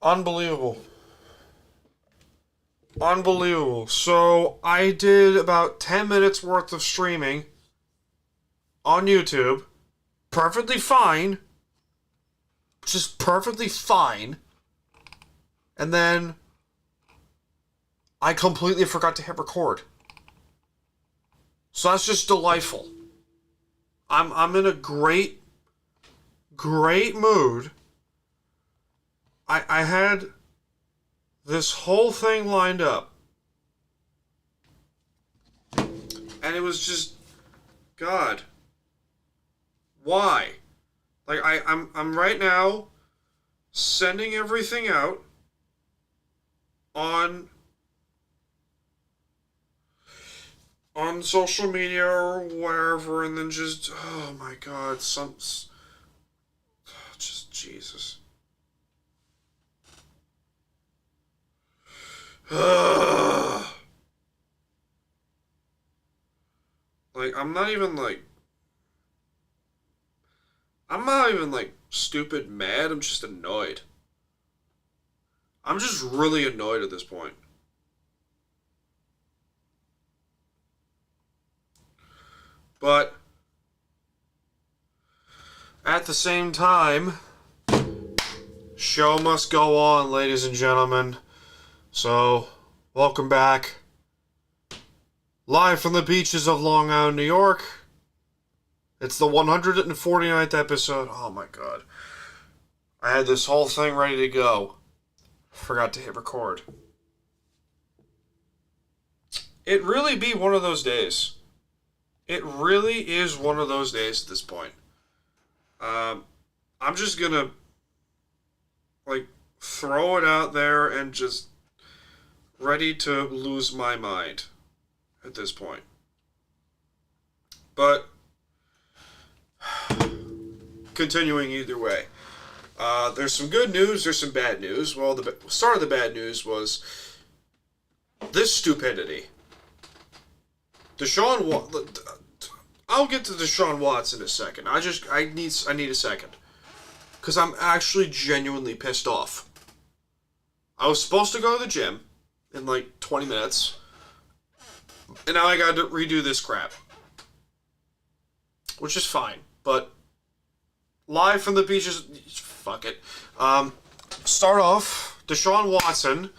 Unbelievable. Unbelievable. So I did about 10 minutes worth of streaming on YouTube. Perfectly fine. Just perfectly fine. And then I completely forgot to hit record. So that's just delightful. I'm in a great mood. I had this whole thing lined up. And it was just, God, why? Like I'm right now sending everything out on social media or wherever, and then just, oh my God, just Jesus. Like, I'm not even like stupid mad, I'm just annoyed. I'm just really annoyed at this point. But at the same time, show must go on, ladies and gentlemen. So, welcome back. Live from the beaches of Long Island, New York. It's the 149th episode. Oh my God. I had this whole thing ready to go. Forgot to hit record. It really be one of those days. It really is one of those days at this point. I'm just gonna, like, throw it out there and just ready to lose my mind at this point. But continuing either way. There's some good news, there's some bad news. Well, the start of the bad news was this stupidity. I'll get to Deshaun Watson in a second. I need a second. Because I'm actually genuinely pissed off. I was supposed to go to the gym in like 20 minutes. And now I got to redo this crap. Which is fine. But live from the beaches, fuck it. Start off, Deshaun Watson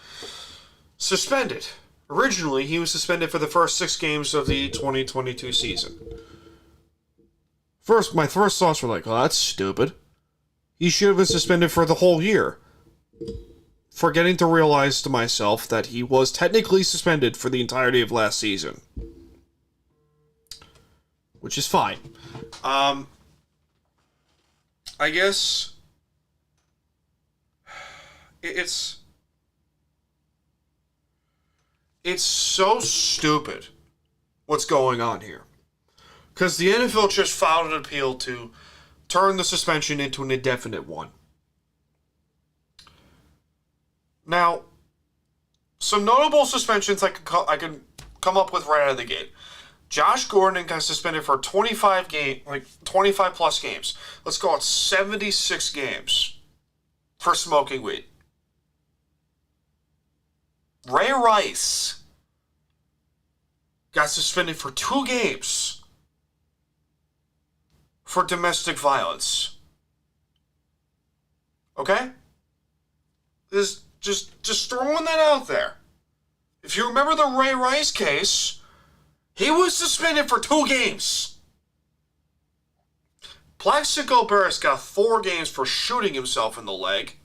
suspended. Originally, he was suspended for the first 6 games of the 2022 season. My first thoughts were like, oh, that's stupid. He should have been suspended for the whole year. Forgetting to realize to myself that he was technically suspended for the entirety of last season. Which is fine. I guess it's so stupid what's going on here. Because the NFL just filed an appeal to turn the suspension into an indefinite one. Now, some notable suspensions I can come up with right out of the gate. Josh Gordon got suspended for 25 plus games. Let's call it 76 games for smoking weed. Ray Rice got suspended for 2 games for domestic violence. Okay? Just throwing that out there. If you remember the Ray Rice case, he was suspended for 2 games. Plaxico Burress got 4 games for shooting himself in the leg.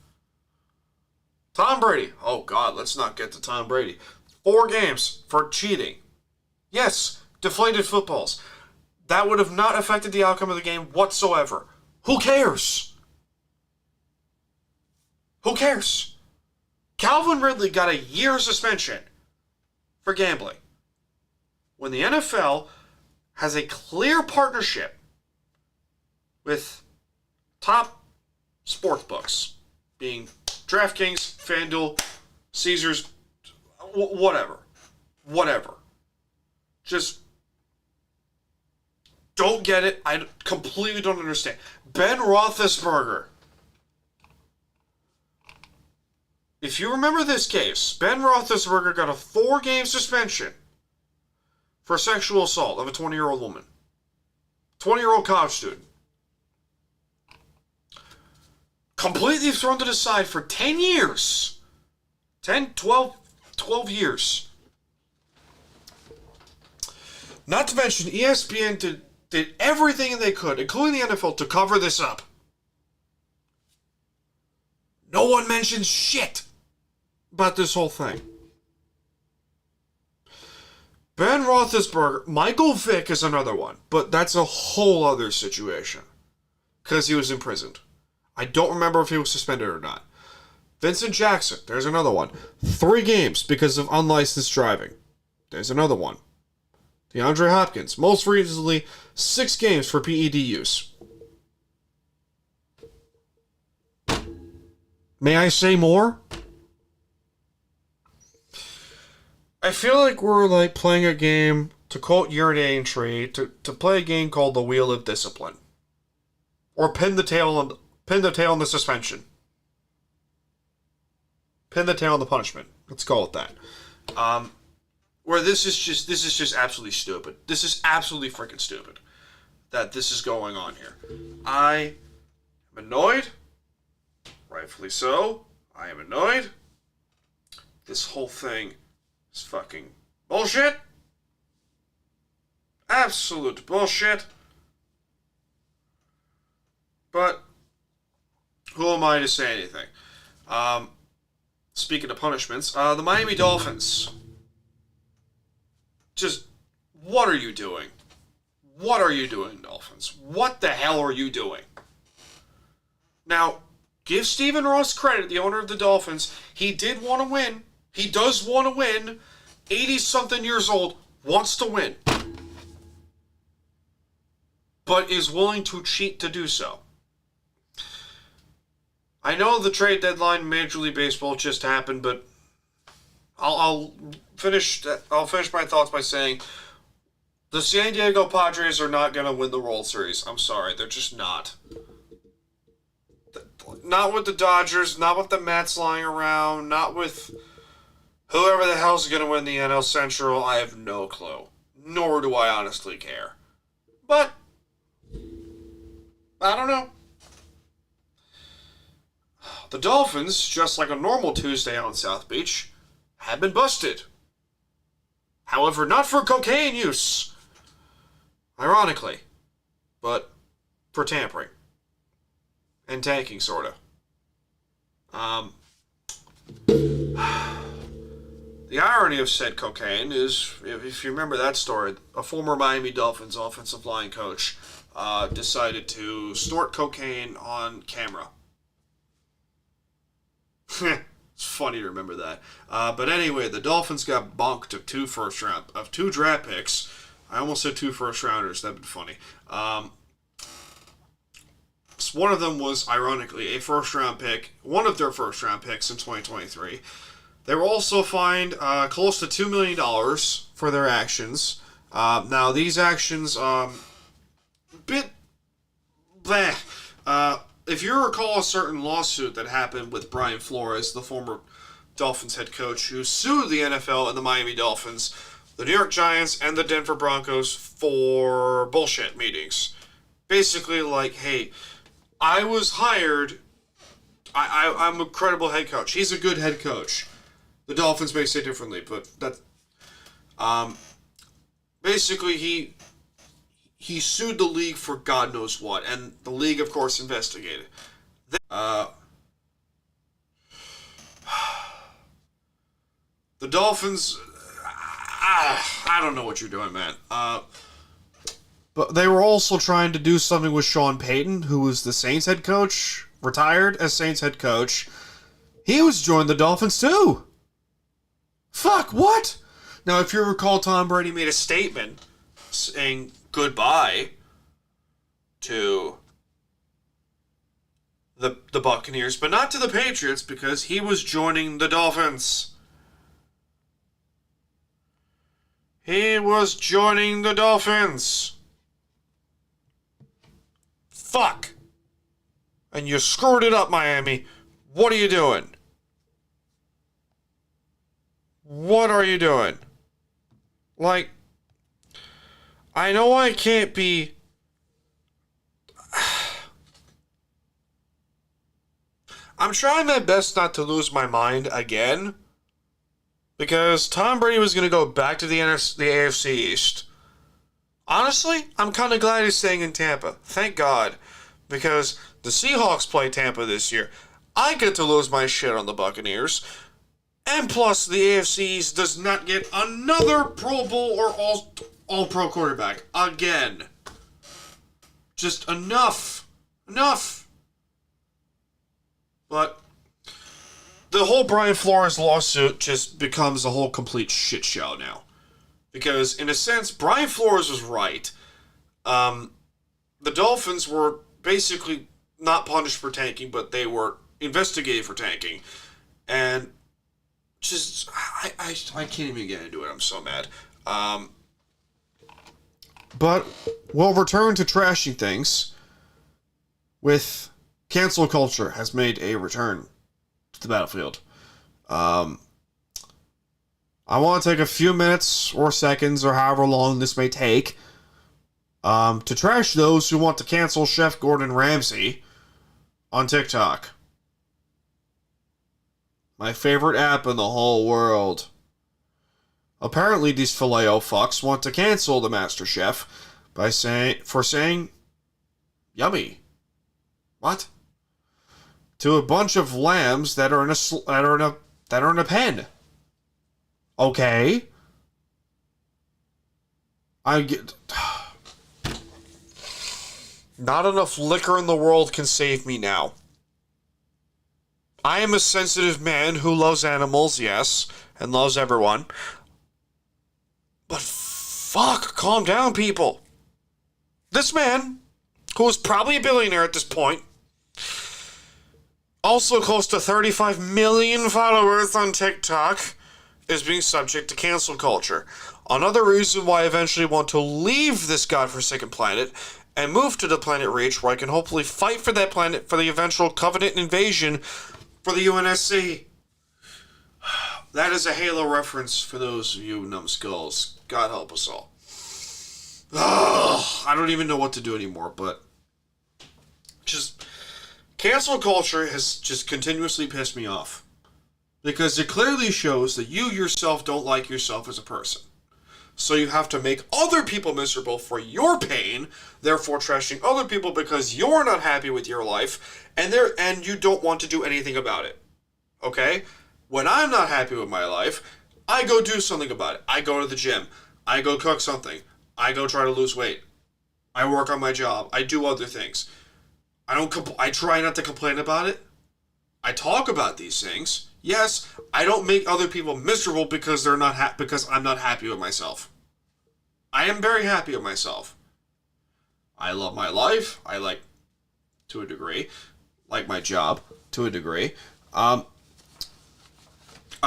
Tom Brady. Oh, God, let's not get to Tom Brady. 4 games for cheating. Yes, deflated footballs. That would have not affected the outcome of the game whatsoever. Who cares? Who cares? Calvin Ridley got a year suspension for gambling. When the NFL has a clear partnership with top sports books, being DraftKings, FanDuel, Caesars, whatever. Just don't get it. I completely don't understand. Ben Roethlisberger If you remember this case, Ben Roethlisberger got a 4-game suspension for sexual assault of a 20-year-old woman. 20-year-old college student. Completely thrown to the side for 10 years. 12 years. Not to mention, ESPN did everything they could, including the NFL, to cover this up. No one mentions shit about this whole thing. Ben Roethlisberger, Michael Vick is another one, but that's a whole other situation. Because he was imprisoned. I don't remember if he was suspended or not. Vincent Jackson, there's another one. 3 games because of unlicensed driving. There's another one. DeAndre Hopkins, most recently, 6 games for PED use. May I say more? I feel like we're like playing a game, to quote Urinating Tree, to play a game called the Wheel of Discipline. Or pin the tail on the suspension. Pin the tail on the punishment. Let's call it that. Where this is just absolutely stupid. This is absolutely freaking stupid that this is going on here. I am annoyed. Rightfully so. I am annoyed. This whole thing is fucking bullshit. Absolute bullshit. But who am I to say anything? Speaking of punishments, the Miami Dolphins. Just, what are you doing? What are you doing, Dolphins? What the hell are you doing? Now, give Stephen Ross credit, the owner of the Dolphins. He did want to win. He does want to win. 80-something years old, wants to win. But is willing to cheat to do so. I know the trade deadline in Major League Baseball just happened, but I'll finish my thoughts by saying the San Diego Padres are not going to win the World Series. I'm sorry, they're just not. Not with the Dodgers, not with the Mets lying around, not with whoever the hell's going to win the NL Central. I have no clue. Nor do I honestly care. But I don't know. The Dolphins, just like a normal Tuesday out in South Beach, have been busted. However, not for cocaine use. Ironically. But for tampering. And tanking, sorta. The irony of said cocaine is, if you remember that story, a former Miami Dolphins offensive line coach decided to snort cocaine on camera. It's funny to remember that. But anyway, the Dolphins got bonked of 2 draft picks. I almost said 2 first rounders. That'd be funny. So one of them was, ironically, a first round pick. One of their first round picks in 2023. They were also fined close to $2 million for their actions. Now, these actions, bit bleh. If you recall a certain lawsuit that happened with Brian Flores, the former Dolphins head coach, who sued the NFL and the Miami Dolphins, the New York Giants, and the Denver Broncos for bullshit meetings. Basically like, hey, I was hired, I'm a credible head coach. He's a good head coach. The Dolphins may say differently, but that, basically he sued the league for God knows what, and the league, of course, investigated. The Dolphins, I don't know what you're doing, man. But they were also trying to do something with Sean Payton, who was the Saints head coach, retired as Saints head coach. He was joining the Dolphins too. Fuck, what? Now, if you recall, Tom Brady made a statement saying goodbye to the Buccaneers, but not to the Patriots, because he was joining the Dolphins. He was joining the Dolphins. Fuck. And you screwed it up, Miami. What are you doing? What are you doing? Like, I know I can't be... I'm trying my best not to lose my mind again, because Tom Brady was going to go back to the AFC East. Honestly, I'm kind of glad he's staying in Tampa. Thank God. Because the Seahawks play Tampa this year. I get to lose my shit on the Buccaneers. And plus, the AFC East does not get another Pro Bowl or All-Pro quarterback. Again. Just enough. Enough. But the whole Brian Flores lawsuit just becomes a whole complete shit show now. Because, in a sense, Brian Flores was right. The Dolphins were basically not punished for tanking, but they were investigated for tanking. And just, I can't even get into it. I'm so mad. But we'll return to trashing things with cancel culture has made a return to the battlefield. I want to take a few minutes or seconds or however long this may take to trash those who want to cancel Chef Gordon Ramsay on TikTok. My favorite app in the whole world. Apparently these filet-o fucks want to cancel the Master Chef for saying yummy. What? To a bunch of lambs that are in a pen. Okay. I get... Not enough liquor in the world can save me now. I am a sensitive man who loves animals, yes, and loves everyone. But fuck, calm down, people. This man, who is probably a billionaire at this point, also close to 35 million followers on TikTok, is being subject to cancel culture. Another reason why I eventually want to leave this godforsaken planet and move to the planet Reach, where I can hopefully fight for that planet for the eventual Covenant invasion for the UNSC. That is a Halo reference for those of you numbskulls. God help us all. I don't even know what to do anymore, but just cancel culture has just continuously pissed me off. Because it clearly shows that you yourself don't like yourself as a person. So you have to make other people miserable for your pain, therefore trashing other people because you're not happy with your life, and you don't want to do anything about it. Okay? When I'm not happy with my life, I go do something about it. I go to the gym. I go cook something. I go try to lose weight. I work on my job. I do other things. I try not to complain about it. I talk about these things. Yes, I don't make other people miserable because because I'm not happy with myself. I am very happy with myself. I love my life. I like, to a degree, like my job, to a degree. I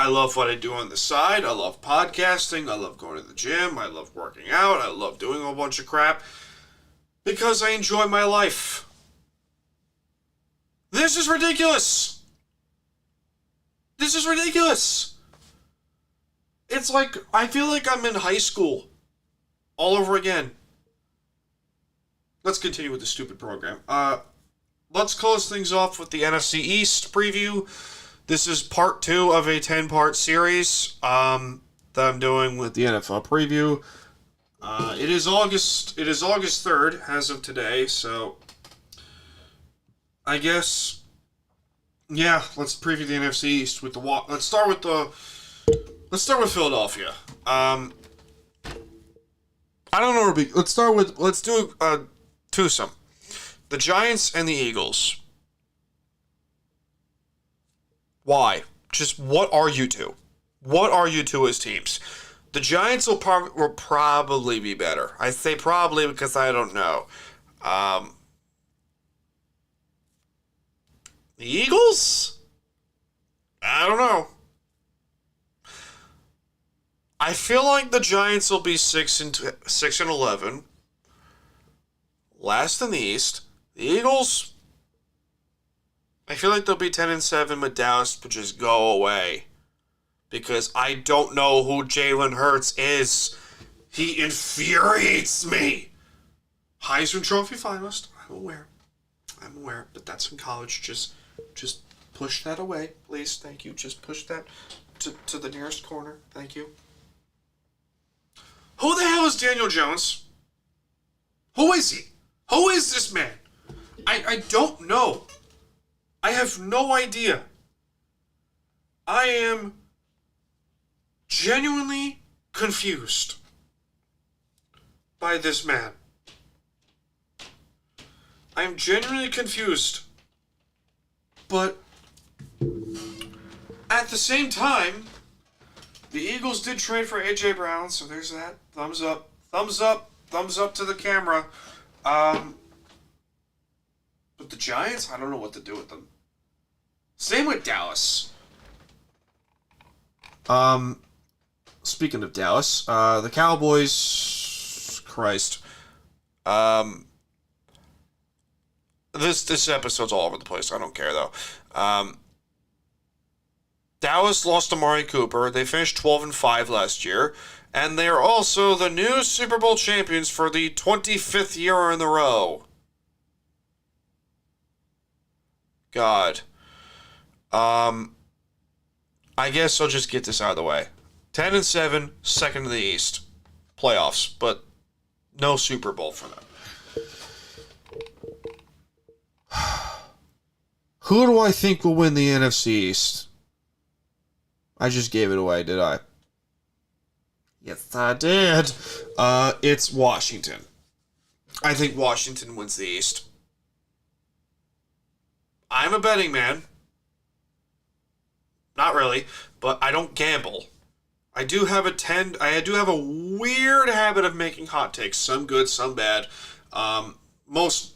love what I do on the side. I love podcasting. I love going to the gym. I love working out. I love doing a whole bunch of crap because I enjoy my life. This is ridiculous. This is ridiculous. It's like, I feel like I'm in high school all over again. Let's continue with the stupid program. Let's close things off with the NFC East preview. This is part 2 of a 10-part series that I'm doing with the NFL preview. It is August 3rd as of today, so I guess, yeah, let's preview the NFC East with the walk. Let's start with Philadelphia. I don't know where let's do a twosome. The Giants and the Eagles. Why? Just what are you two? What are you two as teams? The Giants will probably be better. I say probably because I don't know. The Eagles? I don't know. I feel like the Giants will be 6-11, last in the East. The Eagles, I feel like they'll be 10-7, but Dallas would just go away. because I don't know who Jalen Hurts is. He infuriates me. Heisman Trophy finalist. I'm aware, but that's in college. Just push that away, please. Thank you. Just push that to the nearest corner. Thank you. Who the hell is Daniel Jones? Who is he? Who is this man? I don't know. I have no idea. I am genuinely confused by this man. I am genuinely confused. But at the same time, the Eagles did trade for A.J. Brown, so there's that. Thumbs up. Thumbs up. Thumbs up to the camera. But the Giants, I don't know what to do with them. Same with Dallas. Speaking of Dallas, the Cowboys, Christ. This episode's all over the place. I don't care, though. Dallas lost Amari Cooper. They finished 12-5 last year. And they are also the new Super Bowl champions for the 25th year in a row. God. I guess I'll just get this out of the way. 10-7, second in the East. Playoffs, but no Super Bowl for them. Who do I think will win the NFC East? I just gave it away, did I? Yes, I did. It's Washington. I think Washington wins the East. I'm a betting man. Not really, but I don't gamble. I do have a weird habit of making hot takes. Some good, some bad. Most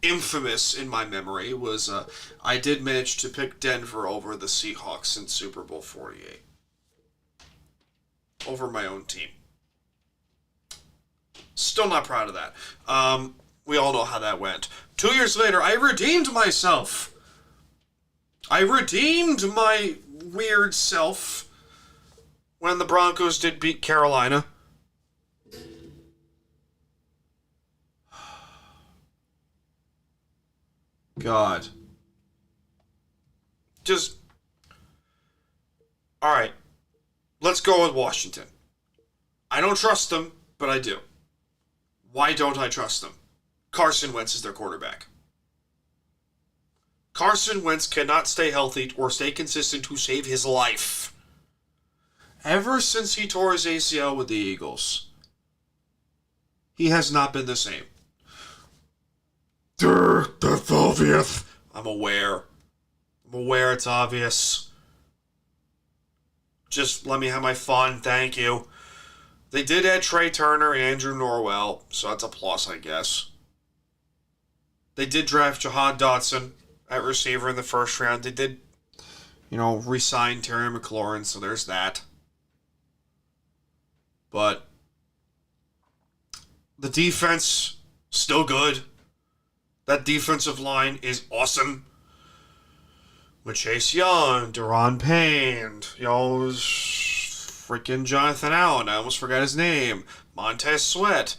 infamous in my memory was I did manage to pick Denver over the Seahawks in Super Bowl 48. Over my own team. Still not proud of that. We all know how that went. 2 years later, I redeemed myself. I redeemed my weird self when the Broncos did beat Carolina. God. Just... Alright. Let's go with Washington. I don't trust them, but I do. Why don't I trust them? Carson Wentz is their quarterback. Carson Wentz cannot stay healthy or stay consistent to save his life. Ever since he tore his ACL with the Eagles, he has not been the same. That's obvious. I'm aware it's obvious. Just let me have my fun, thank you. They did add Trey Turner and Andrew Norwell, so that's a plus, I guess. They did draft Jahan Dotson at receiver in the first round. They did, re-sign Terry McLaurin, so there's that. But the defense, still good. That defensive line is awesome. With Chase Young, Deron Payne, freaking Jonathan Allen, I almost forgot his name, Montez Sweat,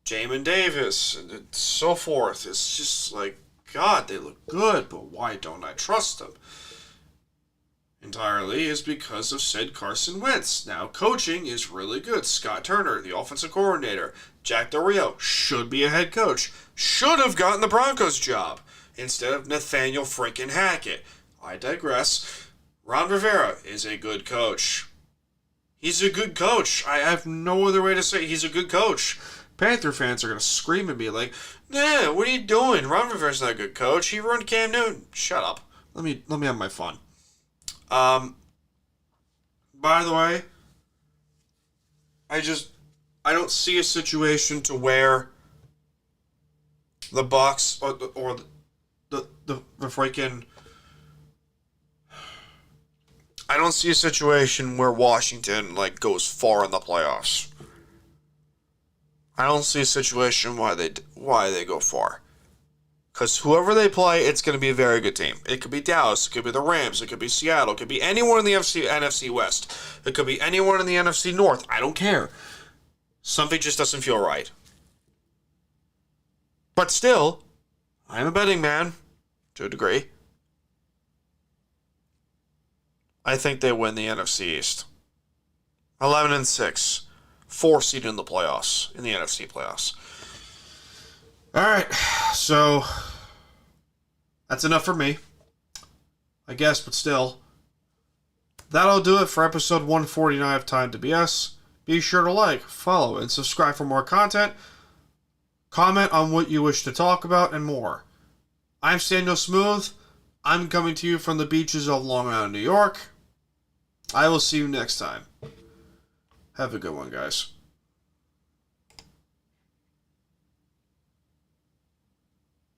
Jamin Davis, and so forth. It's just like, God, they look good, but why don't I trust them? Entirely is because of said Carson Wentz. Now, coaching is really good. Scott Turner, the offensive coordinator. Jack Del Rio should be a head coach. Should have gotten the Broncos job instead of Nathaniel freaking Hackett. I digress. Ron Rivera is a good coach. He's a good coach. I have no other way to say it. He's a good coach. Panther fans are going to scream at me like, nah, what are you doing? Ron Rivera's not a good coach. He ruined Cam Newton. Shut up. Let me have my fun. By the way, I don't see a situation to where the Bucs or the freaking... I don't see a situation where Washington goes far in the playoffs. I don't see a situation why they go far. Because whoever they play, it's going to be a very good team. It could be Dallas. It could be the Rams. It could be Seattle. It could be anyone in the NFC West. It could be anyone in the NFC North. I don't care. Something just doesn't feel right. But still, I'm a betting man, to a degree. I think they win the NFC East. 11-6. 4 seed in the playoffs, in the NFC playoffs. Alright, so that's enough for me, I guess, but still. That'll do it for episode 149 of Time to BS. Be sure to like, follow, and subscribe for more content. Comment on what you wish to talk about, and more. I'm Daniel Smooth. I'm coming to you from the beaches of Long Island, New York. I will see you next time. Have a good one, guys.